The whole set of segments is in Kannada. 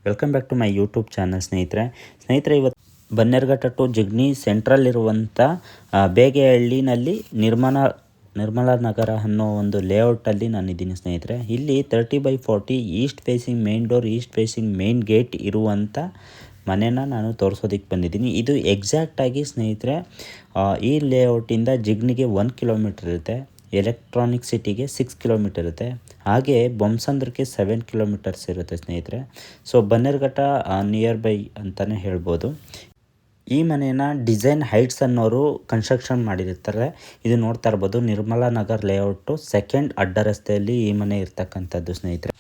Welcome back to my YouTube channel ಸ್ನೇಹಿತರೆ ಇವತ್ತು ಬನ್ನೇರುಘಟ್ಟ ಟು ಜಿಗ್ನಿ ಸೆಂಟ್ರಲ್ಲಿರುವಂಥ ಬೇಗೆಹಳ್ಳಿನಲ್ಲಿ ನಿರ್ಮಲಾ ನಗರ ಅನ್ನೋ ಒಂದು ಲೇಔಟಲ್ಲಿ ನಾನಿದ್ದೀನಿ ಸ್ನೇಹಿತರೆ. ಇಲ್ಲಿ 30/40 east facing main door, east facing main gate ಇರುವಂಥ ಮನೆನ ನಾನು ತೋರಿಸೋದಕ್ಕೆ ಬಂದಿದ್ದೀನಿ. ಇದು ಎಕ್ಸಾಕ್ಟಾಗಿ ಸ್ನೇಹಿತರೆ ಈ ಲೇಔಟಿಂದ ಜಿಗ್ನಿಗೆ 1 ಕಿಲೋಮೀಟರ್ ಇರುತ್ತೆ, ಎಲೆಕ್ಟ್ರಾನಿಕ್ ಸಿಟಿಗೆ 6 ಕಿಲೋಮೀಟರ್ ಇರುತ್ತೆ, ಹಾಗೆ ಬೊಮ್ಮಸಂದ್ರಕ್ಕೆ 7 ಕಿಲೋಮೀಟರ್ಸ್ ಇರುತ್ತೆ ಸ್ನೇಹಿತರೆ. ಸೊ ಬನ್ನೇರುಘಟ್ಟ ನಿಯರ್ ಬೈ ಅಂತಲೇ ಹೇಳ್ಬೋದು. ಈ ಮನೇನ ಡಿಸೈನ್ ಹೈಟ್ಸ್ ಅನ್ನೋರು ಕನ್ಸ್ಟ್ರಕ್ಷನ್ ಮಾಡಿರ್ತಾರೆ. ಇದು ನೋಡ್ತಾ ಇರ್ಬೋದು, ನಿರ್ಮಲಾ ನಗರ್ ಲೇಔಟು ಸೆಕೆಂಡ್ ಅಡ್ಡ ರಸ್ತೆಯಲ್ಲಿ ಈ ಮನೆ ಇರ್ತಕ್ಕಂಥದ್ದು ಸ್ನೇಹಿತರೆ.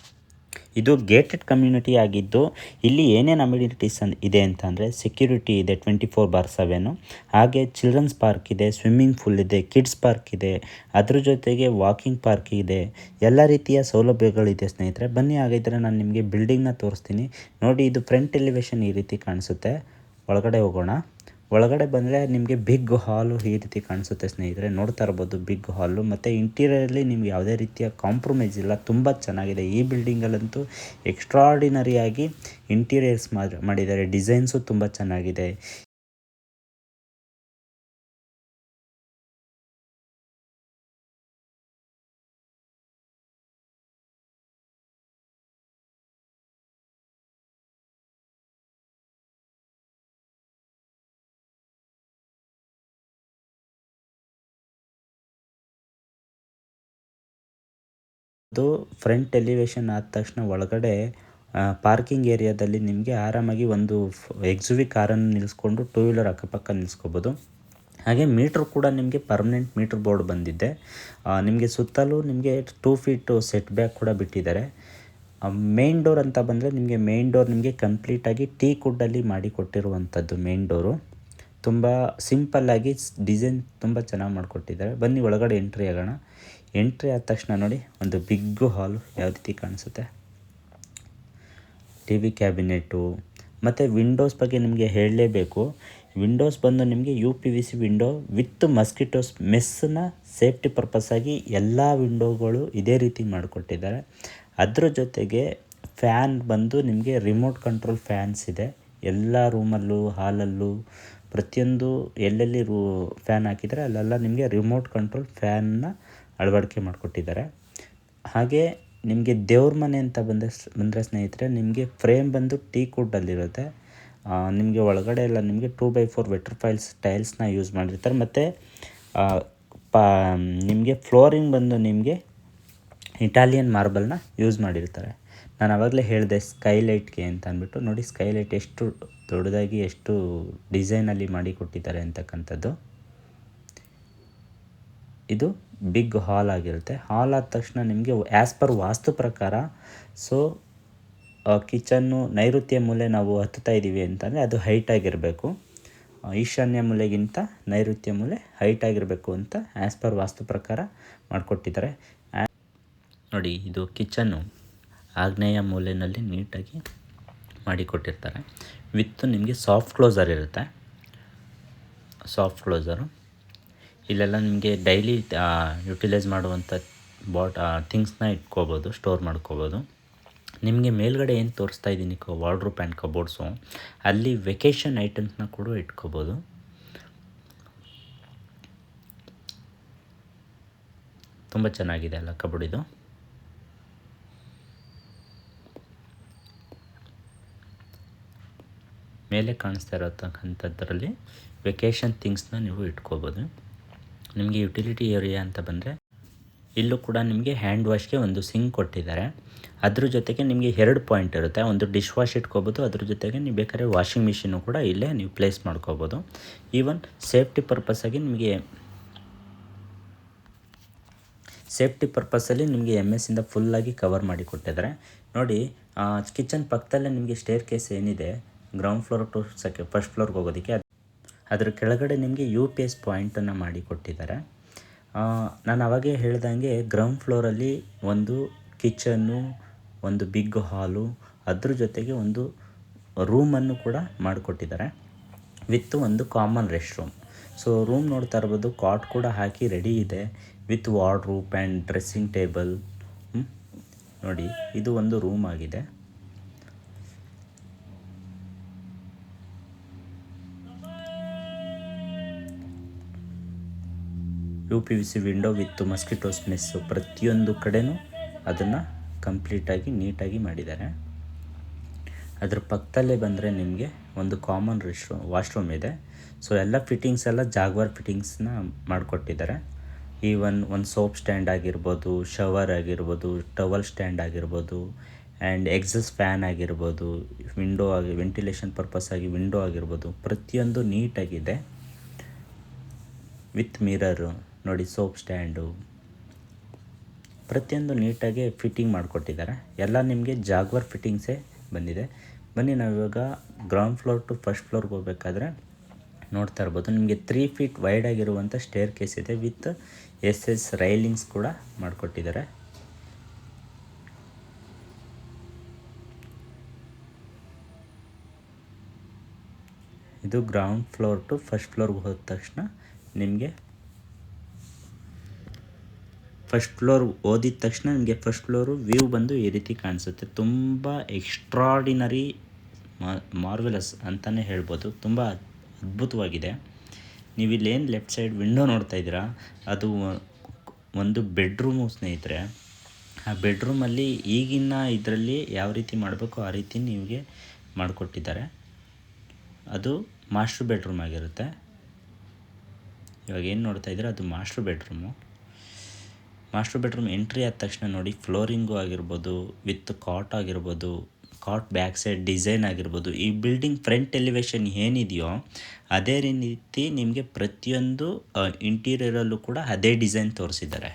ಇದು ಗೇಟೆಡ್ ಕಮ್ಯುನಿಟಿ ಆಗಿದ್ದು ಇಲ್ಲಿ ಏನೇನು ಅಮ್ಯುನಿಟೀಸ್ ಇದೆ ಅಂತಂದರೆ ಸೆಕ್ಯೂರಿಟಿ ಇದೆ 24/7, ಹಾಗೆ ಚಿಲ್ಡ್ರನ್ಸ್ ಪಾರ್ಕ್ ಇದೆ, ಸ್ವಿಮ್ಮಿಂಗ್ ಪೂಲ್ ಇದೆ, ಕಿಡ್ಸ್ ಪಾರ್ಕ್ ಇದೆ, ಅದ್ರ ಜೊತೆಗೆ ವಾಕಿಂಗ್ ಪಾರ್ಕ್ ಇದೆ, ಎಲ್ಲ ರೀತಿಯ ಸೌಲಭ್ಯಗಳಿದೆ ಸ್ನೇಹಿತರೆ. ಬನ್ನಿ ಹಾಗಿದ್ದರೆ ನಾನು ನಿಮಗೆ ಬಿಲ್ಡಿಂಗ್ನ ತೋರಿಸ್ತೀನಿ. ನೋಡಿ, ಇದು ಫ್ರಂಟ್ ಎಲಿವೇಶನ್ ಈ ರೀತಿ ಕಾಣಿಸುತ್ತೆ. ಒಳಗಡೆ ಹೋಗೋಣ. ಒಳಗಡೆ ಬಂದರೆ ನಿಮಗೆ ಬಿಗ್ ಹಾಲು ಈ ರೀತಿ ಕಾಣಿಸುತ್ತೆ ಸ್ನೇಹಿತರೆ. ನೋಡ್ತಾ ಇರ್ಬೋದು ಬಿಗ್ ಹಾಲು, ಮತ್ತು ಇಂಟೀರಿಯರಲ್ಲಿ ನಿಮ್ಗೆ ಯಾವುದೇ ರೀತಿಯ ಕಾಂಪ್ರಮೈಸ್ ಇಲ್ಲ, ತುಂಬ ಚೆನ್ನಾಗಿದೆ. ಈ ಬಿಲ್ಡಿಂಗಲ್ಲಂತೂ ಎಕ್ಸ್ಟ್ರಾರ್ಡಿನರಿಯಾಗಿ ಇಂಟೀರಿಯರ್ಸ್ ಮಾಡಿದ್ದಾರೆ, ಡಿಸೈನ್ಸು ತುಂಬ ಚೆನ್ನಾಗಿದೆ. ಅದು ಫ್ರಂಟ್ ಎಲಿವೇಶನ್ ಆದ ತಕ್ಷಣ ಒಳಗಡೆ ಪಾರ್ಕಿಂಗ್ ಏರಿಯಾದಲ್ಲಿ ನಿಮಗೆ ಆರಾಮಾಗಿ ಒಂದು XUV ಕಾರನ್ನು ನಿಲ್ಲಿಸ್ಕೊಂಡು 2 ವೀಲರ್ ಅಕ್ಕಪಕ್ಕ ನಿಲ್ಲಿಸ್ಕೋಬೋದು. ಹಾಗೆ ಮೀಟ್ರ್ ಕೂಡ ನಿಮಗೆ ಪರ್ಮನೆಂಟ್ ಮೀಟ್ರ್ ಬೋರ್ಡ್ ಬಂದಿದೆ. ನಿಮಗೆ ಸುತ್ತಲೂ ನಿಮಗೆ 2 ಫೀಟು ಸೆಟ್ ಬ್ಯಾಕ್ ಕೂಡ ಬಿಟ್ಟಿದ್ದಾರೆ. ಮೇನ್ ಡೋರ್ ಅಂತ ಬಂದರೆ ಮೇನ್ ಡೋರ್ ನಿಮಗೆ ಕಂಪ್ಲೀಟಾಗಿ ಟೀಕ್ ವುಡ್ಡಲ್ಲಿ ಮಾಡಿ ಕೊಟ್ಟಿರುವಂಥದ್ದು ಮೇನ್ ಡೋರು. ತುಂಬ ಸಿಂಪಲ್ಲಾಗಿ ಡಿಸೈನ್ ತುಂಬ ಚೆನ್ನಾಗಿ ಮಾಡಿಕೊಟ್ಟಿದ್ದಾರೆ. ಬನ್ನಿ ಒಳಗಡೆ ಎಂಟ್ರಿ ಆಗೋಣ. ಎಂಟ್ರಿ ಆದ ತಕ್ಷಣ ನೋಡಿ, ಒಂದು ಬಿಗ್ಗು ಹಾಲು ಯಾವ ರೀತಿ ಕಾಣಿಸುತ್ತೆ. TV ಕ್ಯಾಬಿನೆಟು ಮತ್ತು ವಿಂಡೋಸ್ ಬಗ್ಗೆ ನಿಮಗೆ ಹೇಳಲೇಬೇಕು. ವಿಂಡೋಸ್ ಬಂದು ನಿಮಗೆ UPVC ವಿಂಡೋ ವಿತ್ ಮಸ್ಕಿಟೋಸ್ ಮೆಸ್ಸನ್ನ ಸೇಫ್ಟಿ ಪರ್ಪಸ್ಸಾಗಿ ಎಲ್ಲ ವಿಂಡೋಗಳು ಇದೇ ರೀತಿ ಮಾಡಿಕೊಟ್ಟಿದ್ದಾರೆ. ಅದ್ರ ಜೊತೆಗೆ ಫ್ಯಾನ್ ಬಂದು ನಿಮಗೆ ರಿಮೋಟ್ ಕಂಟ್ರೋಲ್ ಫ್ಯಾನ್ಸ್ ಇದೆ ಎಲ್ಲ ರೂಮಲ್ಲೂ, ಹಾಲಲ್ಲೂ, ಪ್ರತಿಯೊಂದು ಎಲ್ಲೆಲ್ಲಿ ಫ್ಯಾನ್ ಹಾಕಿದರೆ ಅಲ್ಲೆಲ್ಲ ನಿಮಗೆ ರಿಮೋಟ್ ಕಂಟ್ರೋಲ್ ಫ್ಯಾನ್ನ ಅಳವಡಿಕೆ ಮಾಡಿಕೊಟ್ಟಿದ್ದಾರೆ. ಹಾಗೆ ನಿಮಗೆ ದೇವ್ರ ಮನೆ ಅಂತ ಬಂದರೆ ಸ್ನೇಹಿತರೆ, ನಿಮಗೆ ಫ್ರೇಮ್ ಬಂದು ಟೀಕ್ ವುಡ್ಡಲ್ಲಿರುತ್ತೆ. ನಿಮಗೆ ಒಳಗಡೆ ಎಲ್ಲ ನಿಮಗೆ 2x4 ವೆಟ್ರಿಫೈಲ್ಸ್ ಟೈಲ್ಸ್ನ ಯೂಸ್ ಮಾಡಿರ್ತಾರೆ. ಮತ್ತು ನಿಮಗೆ ಫ್ಲೋರಿಂಗ್ ಬಂದು ನಿಮಗೆ ಇಟಾಲಿಯನ್ ಮಾರ್ಬಲ್ನ ಯೂಸ್ ಮಾಡಿರ್ತಾರೆ. ನಾನು ಆವಾಗಲೇ ಹೇಳಿದೆ ಸ್ಕೈಲೈಟ್ಗೆ ಅಂತ ಅಂದ್ಬಿಟ್ಟು. ನೋಡಿ ಸ್ಕೈಲೈಟ್ ಎಷ್ಟು ದೊಡ್ಡದಾಗಿ ಎಷ್ಟು ಡಿಸೈನಲ್ಲಿ ಮಾಡಿ ಕೊಟ್ಟಿದ್ದಾರೆ ಅಂತಕ್ಕಂಥದ್ದು. ಇದು ಬಿಗ್ ಹಾಲ್ ಆಗಿರುತ್ತೆ. ಹಾಲ್ ಆದ ತಕ್ಷಣ ನಿಮಗೆ ಆ್ಯಸ್ ಪರ್ ವಾಸ್ತು ಪ್ರಕಾರ ಕಿಚನ್ನು ನೈಋತ್ಯ ಮೂಲೆ ನಾವು ಹತ್ತುತ್ತಾ ಇದ್ದೀವಿ ಅಂತಂದರೆ ಅದು ಹೈಟಾಗಿರಬೇಕು. ಈಶಾನ್ಯ ಮೂಲೆಗಿಂತ ನೈಋತ್ಯ ಮೂಲೆ ಹೈಟಾಗಿರಬೇಕು ಅಂತ ಆ್ಯಸ್ ಪರ್ ವಾಸ್ತು ಪ್ರಕಾರ ಮಾಡಿಕೊಟ್ಟಿದ್ದಾರೆ. ನೋಡಿ, ಇದು ಕಿಚನ್ನು ಆಗ್ನೇಯ ಮೂಲೆಯಲ್ಲಿ ನೀಟಾಗಿ ಮಾಡಿಕೊಟ್ಟಿರ್ತಾರೆ. ವಿತ್ ನಿಮಗೆ ಸಾಫ್ಟ್ ಕ್ಲೋಸರ್ ಇರುತ್ತೆ. ಸಾಫ್ಟ್ ಕ್ಲೋಸರು ಇಲ್ಲೆಲ್ಲ ನಿಮಗೆ ಡೈಲಿ ಯುಟಿಲೈಸ್ ಮಾಡುವಂಥ ಥಿಂಗ್ಸ್ನ ಇಟ್ಕೋಬೋದು, ಸ್ಟೋರ್ ಮಾಡ್ಕೋಬೋದು. ನಿಮಗೆ ಮೇಲ್ಗಡೆ ಏನು ತೋರಿಸ್ತಾ ಇದ್ದೀನಿ ವಾರ್ಡ್ರೋಬ್ ಆ್ಯಂಡ್ ಕಬೋರ್ಡ್ಸು, ಅಲ್ಲಿ ವೆಕೇಷನ್ ಐಟಮ್ಸ್ನ ಕೂಡ ಇಟ್ಕೋಬೋದು. ತುಂಬ ಚೆನ್ನಾಗಿದೆ ಅಲ್ಲ ಕಬೋರ್ಡ್ ಇದು. ಮೇಲೆ ಕಾಣಿಸ್ತಾ ಇರತಕ್ಕಂಥದ್ರಲ್ಲಿ ವೆಕೇಷನ್ ಥಿಂಗ್ಸ್ನ ನೀವು ಇಟ್ಕೋಬೋದು. ನಿಮಗೆ ಯುಟಿಲಿಟಿ ಏರಿಯಾ ಅಂತ ಬಂದರೆ ಇಲ್ಲೂ ಕೂಡ ನಿಮಗೆ ಹ್ಯಾಂಡ್ ವಾಶ್ಗೆ ಒಂದು ಸಿಂಕ್ ಕೊಟ್ಟಿದ್ದಾರೆ. ಅದ್ರ ಜೊತೆಗೆ ನಿಮಗೆ 2 ಪಾಯಿಂಟ್ ಇರುತ್ತೆ. ಒಂದು ಡಿಶ್ ವಾಶ್ ಇಟ್ಕೋಬೋದು, ಅದ್ರ ಜೊತೆಗೆ ನೀವು ಬೇಕಾದ್ರೆ ವಾಷಿಂಗ್ ಮಿಷಿನು ಕೂಡ ಇಲ್ಲೇ ನೀವು ಪ್ಲೇಸ್ ಮಾಡ್ಕೋಬೋದು. ಈವನ್ ಸೇಫ್ಟಿ ಪರ್ಪಸ್ಸಲ್ಲಿ ನಿಮಗೆ MS ಫುಲ್ಲಾಗಿ ಕವರ್ ಮಾಡಿ ಕೊಟ್ಟಿದ್ದಾರೆ. ನೋಡಿ, ಕಿಚನ್ ಪಕ್ಕದಲ್ಲೇ ನಿಮಗೆ ಸ್ಟೇರ್ ಕೇಸ್ ಏನಿದೆ ಗ್ರೌಂಡ್ ಫ್ಲೋರ್ ಟು ಫಸ್ಟ್ ಫ್ಲೋರ್ಗೆ ಹೋಗೋದಕ್ಕೆ, ಅದ್ರ ಕೆಳಗಡೆ ನಿಮಗೆ UPS ಪಾಯಿಂಟನ್ನು ಮಾಡಿ ಕೊಟ್ಟಿದ್ದಾರೆ. ನಾನು ಅವಾಗೇ ಹೇಳ್ದಂಗೆ ಗ್ರೌಂಡ್ ಫ್ಲೋರಲ್ಲಿ ಒಂದು ಕಿಚನ್ನು, ಒಂದು ಬಿಗ್ ಹಾಲು, ಅದ್ರ ಜೊತೆಗೆ ಒಂದು ರೂಮನ್ನು ಕೂಡ ಮಾಡಿಕೊಟ್ಟಿದ್ದಾರೆ ವಿತ್ ಒಂದು common rest room. So room ನೋಡ್ತಾ ಇರ್ಬೋದು, ಕಾಟ್ ಕೂಡ ಹಾಕಿ ರೆಡಿ ಇದೆ with wardrobe and dressing table. ನೋಡಿ, ಇದು ಒಂದು ರೂಮ್ ಆಗಿದೆ. UPVC window with mosquitoes mess ಪ್ರತಿಯೊಂದು ಕಡೆನೂ ಅದನ್ನು ಕಂಪ್ಲೀಟಾಗಿ ನೀಟಾಗಿ ಮಾಡಿದ್ದಾರೆ. ಅದ್ರ ಪಕ್ಕದಲ್ಲೇ ಬಂದರೆ ನಿಮಗೆ ಒಂದು ಕಾಮನ್ ವಾಶ್ರೂಮ್ ಇದೆ. ಸೊ ಎಲ್ಲ ಫಿಟ್ಟಿಂಗ್ಸ್ ಎಲ್ಲ ಜಾಗ್ವಾರ್ ಫಿಟ್ಟಿಂಗ್ಸ್ನ ಮಾಡಿಕೊಟ್ಟಿದ್ದಾರೆ. ಒಂದು ಸೋಪ್ ಸ್ಟ್ಯಾಂಡ್ ಆಗಿರ್ಬೋದು, ಶವರ್ ಆಗಿರ್ಬೋದು, ಟವಲ್ ಸ್ಟ್ಯಾಂಡ್ ಆಗಿರ್ಬೋದು, ಆ್ಯಂಡ್ ಎಕ್ಸಾಸ್ಟ್ ಫ್ಯಾನ್ ಆಗಿರ್ಬೋದು, ವೆಂಟಿಲೇಷನ್ ಪರ್ಪಸ್ ಆಗಿ ವಿಂಡೋ ಆಗಿರ್ಬೋದು, ಪ್ರತಿಯೊಂದು ನೀಟಾಗಿದೆ. ವಿತ್ ಮಿರರು ನೋಡಿ, ಸೋಪ್ ಸ್ಟ್ಯಾಂಡು ಪ್ರತಿಯೊಂದು ನೀಟಾಗಿ ಫಿಟ್ಟಿಂಗ್ ಮಾಡಿಕೊಟ್ಟಿದ್ದಾರೆ. ಎಲ್ಲ ನಿಮಗೆ ಜಾಗ್ವಾರ್ ಫಿಟ್ಟಿಂಗ್ಸೇ ಬಂದಿದೆ. ಬನ್ನಿ ನಾವಿವಾಗ ಗ್ರೌಂಡ್ ಫ್ಲೋರ್ ಟು ಫಸ್ಟ್ ಫ್ಲೋರ್ಗೆ ಹೋಗ್ಬೇಕಾದ್ರೆ ನೋಡ್ತಾ ಇರ್ಬೋದು, ನಿಮಗೆ 3 ಫೀಟ್ ವೈಡ್ ಆಗಿರುವಂಥ ಸ್ಟೇರ್ ಕೇಸ್ ಇದೆ. ವಿತ್ SS ರೈಲಿಂಗ್ಸ್ ಕೂಡ ಮಾಡಿಕೊಟ್ಟಿದ್ದಾರೆ. ಇದು ಗ್ರೌಂಡ್ ಫ್ಲೋರ್ ಟು ಫಸ್ಟ್ ಫ್ಲೋರ್ಗೆ ಹೋದ ತಕ್ಷಣ ನಿಮಗೆ ಫಸ್ಟ್ ಫ್ಲೋರ್ ಓದಿದ ತಕ್ಷಣ ನಿಮಗೆ ಫಸ್ಟ್ ಫ್ಲೋರು ವ್ಯೂ ಬಂದು ಈ ರೀತಿ ಕಾಣಿಸುತ್ತೆ. ತುಂಬ ಎಕ್ಸ್ಟ್ರಾಡಿನರಿ ಮಾರ್ವೆಲಸ್ ಅಂತಲೇ ಹೇಳ್ಬೋದು. ತುಂಬ ಅದ್ಭುತವಾಗಿದೆ. ನೀವು ಇಲ್ಲೇನು ಲೆಫ್ಟ್ ಸೈಡ್ ವಿಂಡೋ ನೋಡ್ತಾ ಇದ್ದೀರಾ, ಅದು ಒಂದು ಬೆಡ್ರೂಮು ಸ್ನೇಹಿತರೆ. ಆ ಬೆಡ್ರೂಮಲ್ಲಿ ಈಗಿನ ಇದರಲ್ಲಿ ಯಾವ ರೀತಿ ಮಾಡಬೇಕು ಆ ರೀತಿ ನಿಮಗೆ ಮಾಡಿಕೊಟ್ಟಿದ್ದಾರೆ. ಅದು ಮಾಸ್ಟರ್ ಬೆಡ್ರೂಮ್ ಆಗಿರುತ್ತೆ. ಇವಾಗ ಏನು ನೋಡ್ತಾ ಇದ್ದೀರಾ ಅದು master bedroom. Master bedroom entry ಆದ ತಕ್ಷಣ ನೋಡಿ, ಫ್ಲೋರಿಂಗು ಆಗಿರ್ಬೋದು, ವಿತ್ ಕಾಟ್ ಆಗಿರ್ಬೋದು, ಕಾಟ್ ಬ್ಯಾಕ್ ಸೈಡ್ ಡಿಸೈನ್ ಆಗಿರ್ಬೋದು, ಈ ಬಿಲ್ಡಿಂಗ್ ಫ್ರಂಟ್ ಎಲಿವೇಶನ್ ಏನಿದೆಯೋ ಅದೇ ರೀತಿ ನಿಮಗೆ ಪ್ರತಿಯೊಂದು ಇಂಟೀರಿಯರಲ್ಲೂ ಕೂಡ ಅದೇ ಡಿಸೈನ್ ತೋರಿಸಿದ್ದಾರೆ.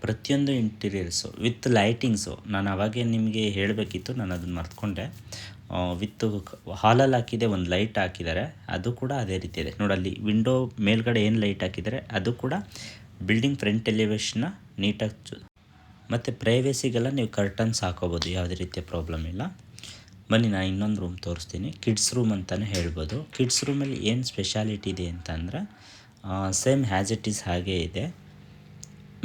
ಪ್ರತಿಯೊಂದು ಇಂಟೀರಿಯರ್ಸು ವಿತ್ ಲೈಟಿಂಗ್ಸು. ನಾನು ಅವಾಗೇ ನಿಮಗೆ ಹೇಳಬೇಕಿತ್ತು, ನಾನು ಅದನ್ನು ಮರ್ತ್ಕೊಂಡೆ. ವಿತ್ ಹಾಲಲ್ಲಿ ಹಾಕಿದೆ ಒಂದು ಲೈಟ್ ಹಾಕಿದ್ದಾರೆ, ಅದು ಕೂಡ ಅದೇ ರೀತಿ ಇದೆ. ನೋಡಲ್ಲಿ ವಿಂಡೋ ಮೇಲ್ಗಡೆ ಏನು ಲೈಟ್ ಹಾಕಿದ್ದಾರೆ ಅದು ಕೂಡ ಬಿಲ್ಡಿಂಗ್ ಫ್ರಂಟ್ ಎಲಿವೇಶನ್ನ ನೀಟಾಗಿ. ಮತ್ತು ಪ್ರೈವೇಸಿಗೆಲ್ಲ ನೀವು ಕರ್ಟನ್ಸ್ ಹಾಕೋಬೋದು, ಯಾವುದೇ ರೀತಿಯ ಪ್ರಾಬ್ಲಮ್ ಇಲ್ಲ. ಬನ್ನಿ ನಾನು ಇನ್ನೊಂದು ರೂಮ್ ತೋರಿಸ್ತೀನಿ. ಕಿಡ್ಸ್ ರೂಮ್ ಅಂತಲೇ ಹೇಳ್ಬೋದು. ಕಿಡ್ಸ್ ರೂಮಲ್ಲಿ ಏನು ಸ್ಪೆಷಾಲಿಟಿ ಇದೆ ಅಂತಂದರೆ ಸೇಮ್ ಹ್ಯಾಸ್ ಇಟ್ ಈಸ್ ಹಾಗೇ ಇದೆ.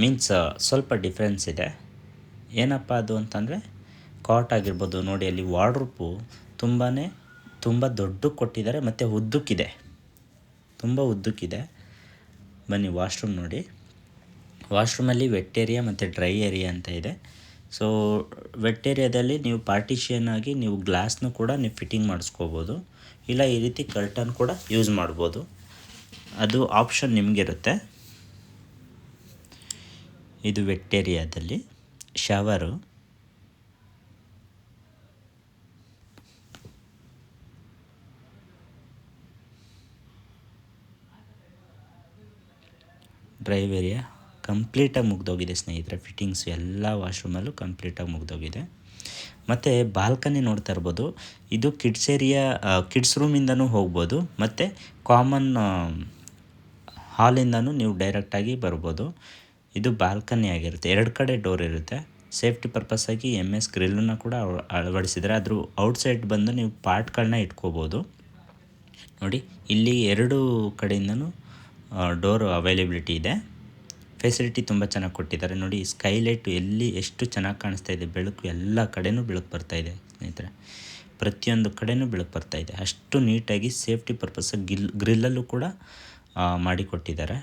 ಮೀನ್ಸ್ ಸ್ವಲ್ಪ ಡಿಫ್ರೆನ್ಸ್ ಇದೆ. ಏನಪ್ಪ ಅದು ಅಂತಂದರೆ ಕಾಟ್ ಆಗಿರ್ಬೋದು. ನೋಡಿ ಅಲ್ಲಿ ವಾರ್ಡ್ರೋಬು ತುಂಬ ದೊಡ್ಡಕ್ಕೆ ಕೊಟ್ಟಿದ್ದಾರೆ ಮತ್ತು ಉದ್ದಕ್ಕಿದೆ, ತುಂಬ ಉದ್ದಕ್ಕಿದೆ. ಬನ್ನಿ ವಾಶ್ರೂಮ್ ನೋಡಿ. ವಾಶ್ರೂಮಲ್ಲಿ ವೆಟ್ ಏರಿಯಾ ಮತ್ತು ಡ್ರೈ ಏರಿಯಾ ಅಂತ ಇದೆ. ಸೊ ವೆಟ್ ಏರಿಯಾದಲ್ಲಿ ನೀವು ಪಾರ್ಟಿಷಿಯನ್ ಆಗಿ ನೀವು ಗ್ಲಾಸ್ನು ಕೂಡ ನೀವು ಫಿಟ್ಟಿಂಗ್ ಮಾಡಿಸ್ಕೋಬೋದು, ಇಲ್ಲ ಈ ರೀತಿ ಕರ್ಟನ್ ಕೂಡ ಯೂಸ್ ಮಾಡ್ಬೋದು. ಅದು ಆಪ್ಷನ್ ನಿಮಗಿರುತ್ತೆ. ಇದು ವೆಟ್ ಏರಿಯಾದಲ್ಲಿ ಶವರು. ಡ್ರೈ ಏರಿಯಾ ಕಂಪ್ಲೀಟಾಗಿ ಮುಗ್ದೋಗಿದೆ ಸ್ನೇಹಿತರೆ. ಫಿಟ್ಟಿಂಗ್ಸ್ ಎಲ್ಲ ವಾಶ್ರೂಮಲ್ಲೂ ಕಂಪ್ಲೀಟಾಗಿ ಮುಗ್ದೋಗಿದೆ. ಮತ್ತು ಬಾಲ್ಕನಿ ನೋಡ್ತಾ ಇರ್ಬೋದು. ಇದು ಕಿಡ್ಸ್ ಏರಿಯಾ, ಕಿಡ್ಸ್ ರೂಮಿಂದನೂ ಹೋಗ್ಬೋದು ಮತ್ತು ಕಾಮನ್ ಹಾಲಿಂದನೂ ನೀವು ಡೈರೆಕ್ಟಾಗಿ ಬರ್ಬೋದು. ಇದು ಬಾಲ್ಕನಿ ಆಗಿರುತ್ತೆ. 2 ಕಡೆ ಡೋರ್ ಇರುತ್ತೆ. ಸೇಫ್ಟಿ ಪರ್ಪಸ್ಸಾಗಿ MS ಗ್ರಿಲ್ಲನ್ನು ಕೂಡ ಅಳವಡಿಸಿದರೆ ಅದ್ರ ಔಟ್ಸೈಡ್ ಬಂದು ನೀವು ಪಾರ್ಟ್ಗಳನ್ನ ಇಟ್ಕೋಬೋದು. ನೋಡಿ ಇಲ್ಲಿ 2 ಕಡೆಯಿಂದನೂ ಡೋರು ಅವೈಲೇಬಿಲಿಟಿ ಇದೆ. ಫೆಸಿಲಿಟಿ ತುಂಬ ಚೆನ್ನಾಗಿ ಕೊಟ್ಟಿದ್ದಾರೆ. ನೋಡಿ ಸ್ಕೈಲೈಟು ಎಲ್ಲಿ ಎಷ್ಟು ಚೆನ್ನಾಗಿ ಕಾಣಿಸ್ತಾ ಇದೆ, ಬೆಳಕು ಎಲ್ಲ ಕಡೆನೂ ಬೆಳಕು ಬರ್ತಾಯಿದೆ ಸ್ನೇಹಿತರೆ. ಪ್ರತಿಯೊಂದು ಕಡೆನೂ ಬೆಳಕು ಬರ್ತಾಯಿದೆ. ಅಷ್ಟು ನೀಟಾಗಿ ಸೇಫ್ಟಿ ಪರ್ಪಸ್ ಗ್ರಿಲ್ಲಲ್ಲೂ ಕೂಡ ಮಾಡಿಕೊಟ್ಟಿದ್ದಾರೆ.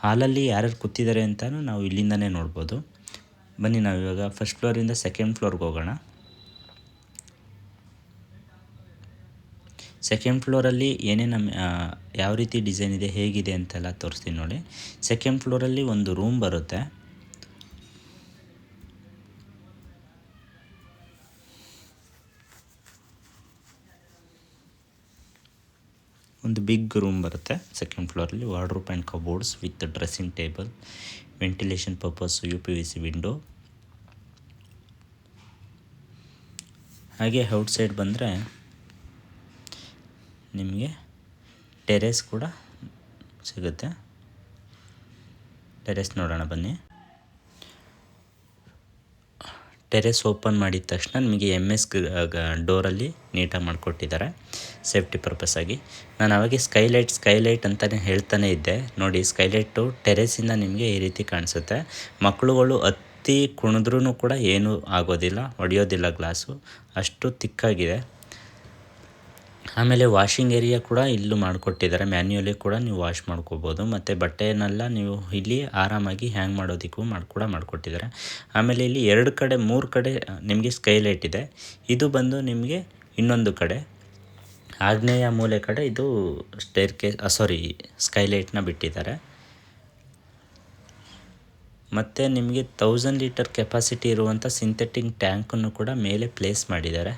ಹಾಲಲ್ಲಿ ಯಾರ್ಯಾರು ಕೂತಿದ್ದಾರೆ ಅಂತಲೂ ನಾವು ಇಲ್ಲಿಂದನೇ ನೋಡ್ಬೋದು. ಬನ್ನಿ ನಾವು ಇವಾಗ ಫಸ್ಟ್ ಫ್ಲೋರಿಂದ ಸೆಕೆಂಡ್ ಫ್ಲೋರ್ಗೆ ಹೋಗೋಣ. ಸೆಕೆಂಡ್ ಫ್ಲೋರಲ್ಲಿ ಏನೇನು ಯಾವ ರೀತಿ ಡಿಸೈನ್ ಇದೆ, ಹೇಗಿದೆ ಅಂತೆಲ್ಲ ತೋರಿಸ್ತೀನಿ ನೋಡಿ. ಸೆಕೆಂಡ್ ಫ್ಲೋರಲ್ಲಿ ಒಂದು ರೂಮ್ ಬರುತ್ತೆ. ಒಂದು ಬಿಗ್ ರೂಮ್ ಬರುತ್ತೆ ಸೆಕೆಂಡ್ ಫ್ಲೋರಲ್ಲಿ. Wardrobe and cupboards with dressing table, ventilation purpose, UPVC window. ಹಾಗೆ ಔಟ್ಸೈಡ್ ಬಂದರೆ ನಿಮಗೆ ಟೆರೇಸ್ ಕೂಡ ಸಿಗುತ್ತೆ. ಟೆರೇಸ್ ನೋಡೋಣ ಬನ್ನಿ. ಟೆರೇಸ್ ಓಪನ್ ಮಾಡಿದ ತಕ್ಷಣ ನಿಮಗೆ MS ಡೋರಲ್ಲಿ ನೀಟಾಗಿ ಮಾಡಿಕೊಟ್ಟಿದ್ದಾರೆ ಸೇಫ್ಟಿ ಪರ್ಪಸ್ಸಾಗಿ. ನಾನು ಅವಾಗೆ ಸ್ಕೈಲೈಟ್ ಅಂತಲೇ ಹೇಳ್ತಾನೆ ಇದ್ದೆ. ನೋಡಿ ಸ್ಕೈಲೈಟು ಟೆರೇಸಿಂದ ನಿಮಗೆ ಈ ರೀತಿ ಕಾಣಿಸುತ್ತೆ. ಮಕ್ಕಳುಗಳು ಹತ್ತಿ ಕುಣಿದ್ರೂ ಕೂಡ ಏನೂ ಆಗೋದಿಲ್ಲ, ಹೊಡೆಯೋದಿಲ್ಲ ಗ್ಲಾಸು, ಅಷ್ಟು ತಿಕ್ಕಾಗಿದೆ. ಆಮೇಲೆ ವಾಷಿಂಗ್ ಏರಿಯಾ ಕೂಡ ಇಲ್ಲೂ ಮಾಡಿಕೊಟ್ಟಿದ್ದಾರೆ. ಮ್ಯಾನ್ಯುಯಲಿ ಕೂಡ ನೀವು ವಾಶ್ ಮಾಡ್ಕೋಬೋದು. ಮತ್ತು ಬಟ್ಟೆಯನ್ನೆಲ್ಲ ನೀವು ಇಲ್ಲಿ ಆರಾಮಾಗಿ ಹ್ಯಾಂಗ್ ಮಾಡೋದಕ್ಕೂ ಮಾಡಿಕೊಟ್ಟಿದ್ದಾರೆ. ಆಮೇಲೆ ಇಲ್ಲಿ 2 ಕಡೆ 3 ಕಡೆ ನಿಮಗೆ ಸ್ಕೈಲೈಟ್ ಇದೆ. ಇದು ಬಂದು ನಿಮಗೆ ಇನ್ನೊಂದು ಕಡೆ ಆಗ್ನೇಯ ಮೂಲೆ ಕಡೆ ಇದು ಸ್ಕೈಲೈಟ್ನ ಬಿಟ್ಟಿದ್ದಾರೆ. ಮತ್ತು ನಿಮಗೆ 1000 ಲೀಟರ್ ಕೆಪಾಸಿಟಿ ಇರುವಂಥ ಸಿಂಥೆಟಿಕ್ ಟ್ಯಾಂಕನ್ನು ಕೂಡ ಮೇಲೆ ಪ್ಲೇಸ್ ಮಾಡಿದ್ದಾರೆ.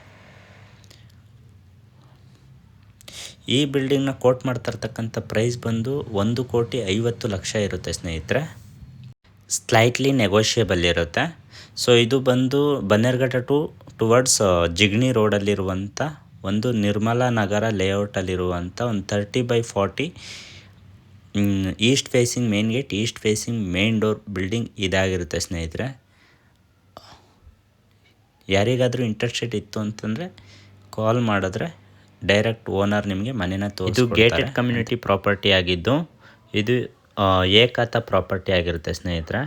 ಈ ಬಿಲ್ಡಿಂಗ್ನ ಕೋಟ್ ಮಾಡ್ತಿರ್ತಕ್ಕಂಥ ಪ್ರೈಸ್ ಬಂದು 1,50,00,000 ಇರುತ್ತೆ ಸ್ನೇಹಿತರೆ. ಸ್ಲೈಟ್ಲಿ ನೆಗೋಷಿಯೇಬಲ್ ಇರುತ್ತೆ. ಸೊ ಇದು ಬಂದು ಬನ್ನೇರುಘಟ್ಟ ಟುವರ್ಡ್ಸ್ ಜಿಗಣಿ ರೋಡಲ್ಲಿರುವಂಥ ಒಂದು ನಿರ್ಮಲಾ ನಗರ ಲೇಔಟಲ್ಲಿರುವಂಥ ಒಂದು 30/40 east facing main gate, East facing main door building ಇದಾಗಿರುತ್ತೆ ಸ್ನೇಹಿತರೆ. ಯಾರಿಗಾದರೂ ಇಂಟ್ರೆಸ್ಟೆಡ್ ಇತ್ತು ಅಂತಂದರೆ ಕಾಲ್ ಮಾಡಿದ್ರೆ ಡೈರೆಕ್ಟ್ ಓನರ್ ನಿಮಗೆ ಮನೆನ ತೋರಿಸ್ಕೊಡ್ತಾರೆ. ಇದು ಗೇಟೆಡ್ ಕಮ್ಯುನಿಟಿ ಪ್ರಾಪರ್ಟಿ ಆಗಿದ್ದು ಇದು ಏಕಾತ ಪ್ರಾಪರ್ಟಿ ಆಗಿರುತ್ತೆ ಸ್ನೇಹಿತರೆ.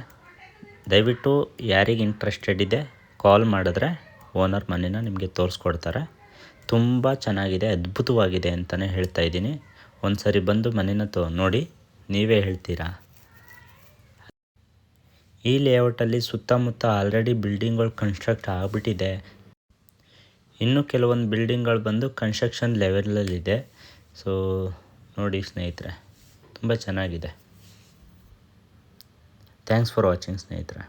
ದಯವಿಟ್ಟು ಯಾರಿಗೆ ಇಂಟ್ರೆಸ್ಟೆಡ್ ಇದೆ ಕಾಲ್ ಮಾಡಿದ್ರೆ ಓನರ್ ಮನೆನ ನಿಮಗೆ ತೋರಿಸ್ಕೊಡ್ತಾರೆ. ತುಂಬ ಚೆನ್ನಾಗಿದೆ, ಅದ್ಭುತವಾಗಿದೆ ಅಂತಲೇ ಹೇಳ್ತಾ ಇದ್ದೀನಿ. ಒಂದು ಸರಿ ಬಂದು ಮನೆನ ನೋಡಿ ನೀವೇ ಹೇಳ್ತೀರಾ. ಈ ಲೇಔಟಲ್ಲಿ ಸುತ್ತಮುತ್ತ ಆಲ್ರೆಡಿ ಬಿಲ್ಡಿಂಗ್ಗಳು ಕನ್ಸ್ಟ್ರಕ್ಟ್ ಆಗಿಬಿಟ್ಟಿದೆ. ಇನ್ನು ಕೆಲವೊಂದು ಬಿಲ್ಡಿಂಗ್ಗಳು ಬಂದು ಕನ್ಸ್ಟ್ರಕ್ಷನ್ ಲೆವೆಲಲ್ಲಿದೆ. ಸೊ ನೋಡಿ ಸ್ನೇಹಿತರೆ, ತುಂಬ ಚೆನ್ನಾಗಿದೆ. ಥ್ಯಾಂಕ್ಸ್ ಫಾರ್ ವಾಚಿಂಗ್ ಸ್ನೇಹಿತರೆ.